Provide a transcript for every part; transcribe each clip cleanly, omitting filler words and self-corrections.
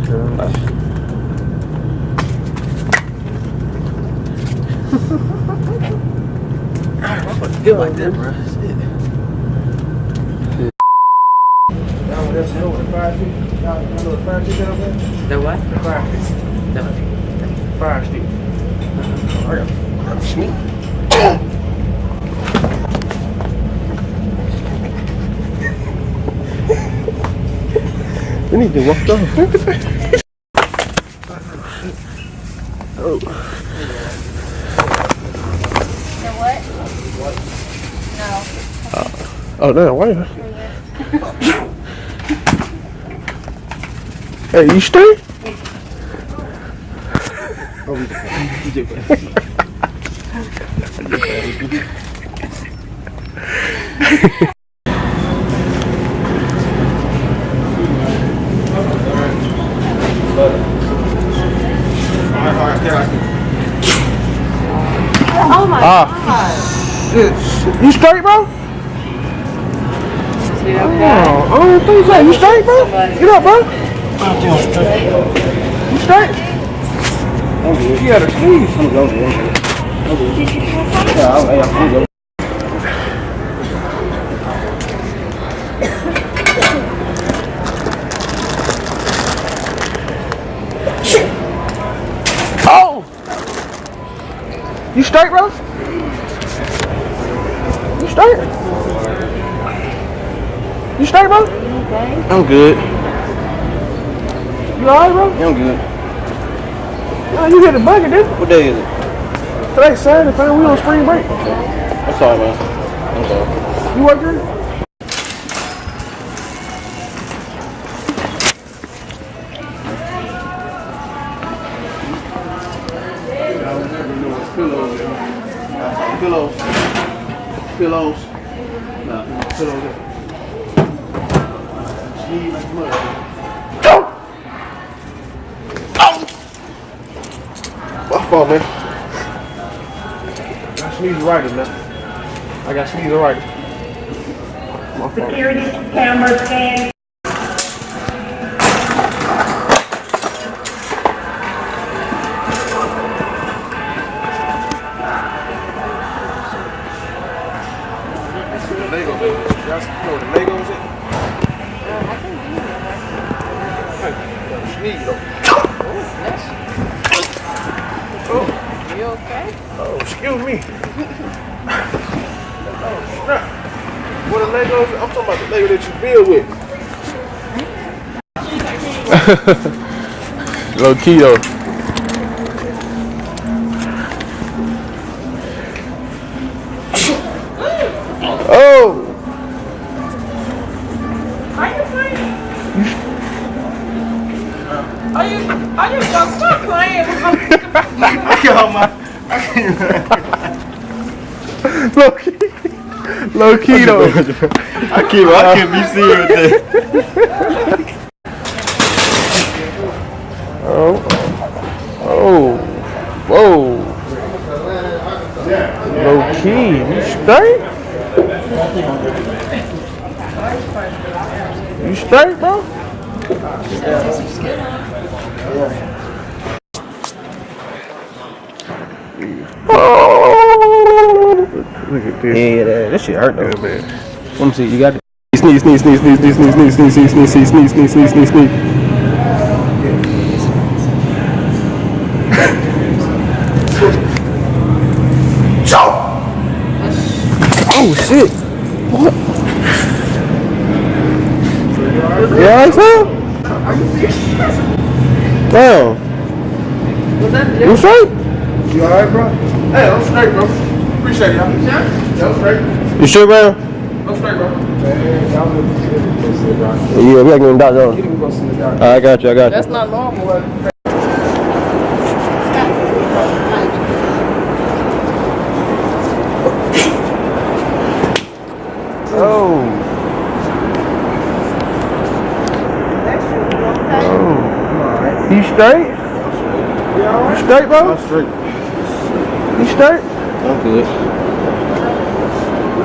Feel like that, bro. That's it. That's the fire stick. You know the fire stick out there? The what? The fire stick. The Fire stick. sneak. We need to walk off. Oh. The what? No. Oh, no, why? Hey, you straight? Oh my god. You straight, bro? See that Oh, I don't think so. You straight, bro? Get up, bro. You straight? You gotta sneeze. Oh! You straight, bro? You straight? You straight, bro? I'm good. You alright, bro? I'm good. No, you hit the bucket, dude. What day is it? Today's Saturday, fam. We on spring break. I'm sorry, man. I'm sorry. You work here? Pillows. Pillows. Nah, pillows. Sneeze like mud. My fault, man. I sneeze right now. I got sneeze right. My fault. Security camera scan. Lego, baby. Y'all know what the Legos is? Sneeze though. Oh, You okay? oh, excuse me. Oh, snap. What the Legos? I'm talking about the Lego that you build with. Low key though. Oh! Are you gonna stop playing? Low key though. I can't be serious with that. Oh. Whoa. Low key. You straight? You straight, bro? Look at this. Yeah, that shit hurt though. Yeah, man. Let me see, you got it. Sneeze. Oh shit! What? Yeah, I saw. Damn. You straight? You alright, bro? Hey, I'm straight, bro. Appreciate y'all. Yeah, I'm straight. You sure, bro? I'm straight, bro. Yeah, we gotta get in the doctor. I got you. That's not normal. Oh. You straight? You straight, bro? I'm straight. You straight? I'm good.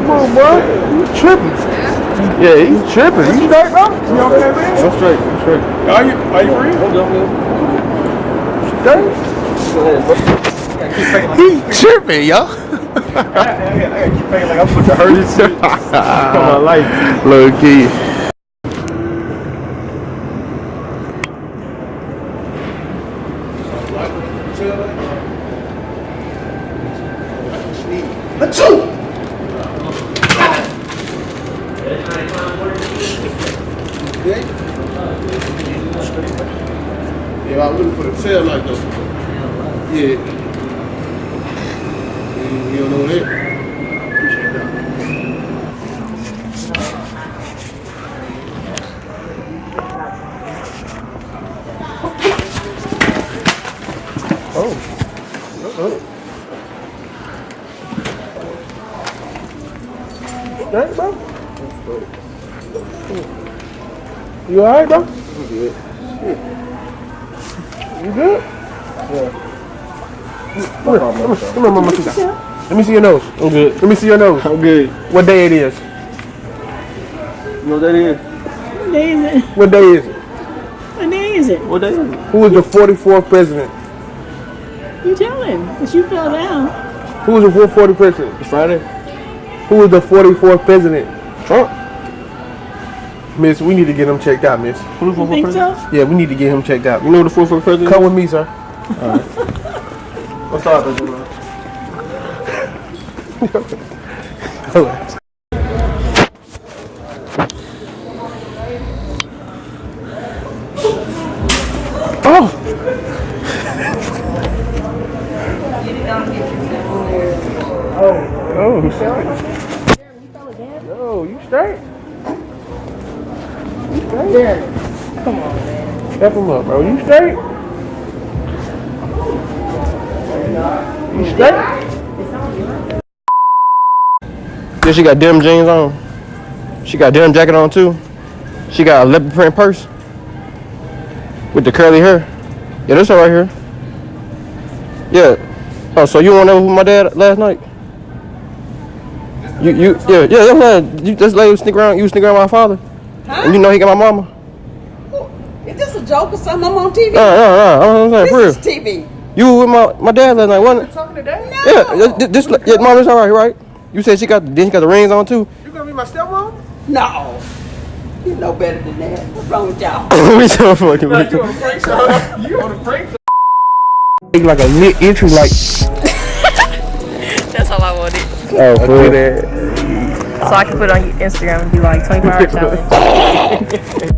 Come on, boy. You tripping. Yeah, he's tripping. You straight, bro? You okay, man? I'm straight. Are you free? He tripping, yo. I gotta keep thinking like I'm supposed to hurt this shit. For my life. Low key. Yeah, I was looking for the tail like this. Yeah. You don't know that? Appreciate that. Right, bro? You alright, bro? I'm good. You good? Yeah. Come here, mama. Let me see your nose. I'm good. Let me see your nose. I'm good. What day it is? You know what that is? What day is it? What day is it? What day is it? What that is? Who was the 44th president? You tell him, because you fell down. Who was the 44th president? It's Friday. Who was the 44th president? Trump. Miss, we need to get him checked out, miss. Who's the You think so? Yeah, we need to get him checked out. You know the 44th president? Come with me, sir. What's up, man? Oh! Oh, you straight? No, you straight? You straight? Come on, man. Step him up, bro. You straight? You straight? Yeah, she got denim jeans on. She got denim jacket on too. She got a leopard print purse with the curly hair. Yeah, this her right here. Yeah. Oh, so you went over with my dad last night? Yeah. That's why this lady sneak around. You sneak around my father, and you know he got my mama. Is this a joke or something? I'm on TV. No. I'm saying for real. This is TV. You were with my dad last night, wasn't it? Talking to Dad? No. Yeah, mom, it's all right? You said she got the rings on too. You gonna be my stepmom? No. You know better than that. What's wrong with y'all? We so fucking You on a prank show? You on a prank show? Like a lit entry, like. That's all I wanted. Oh, cool. So I can put it on Instagram and be like 24-hour challenge.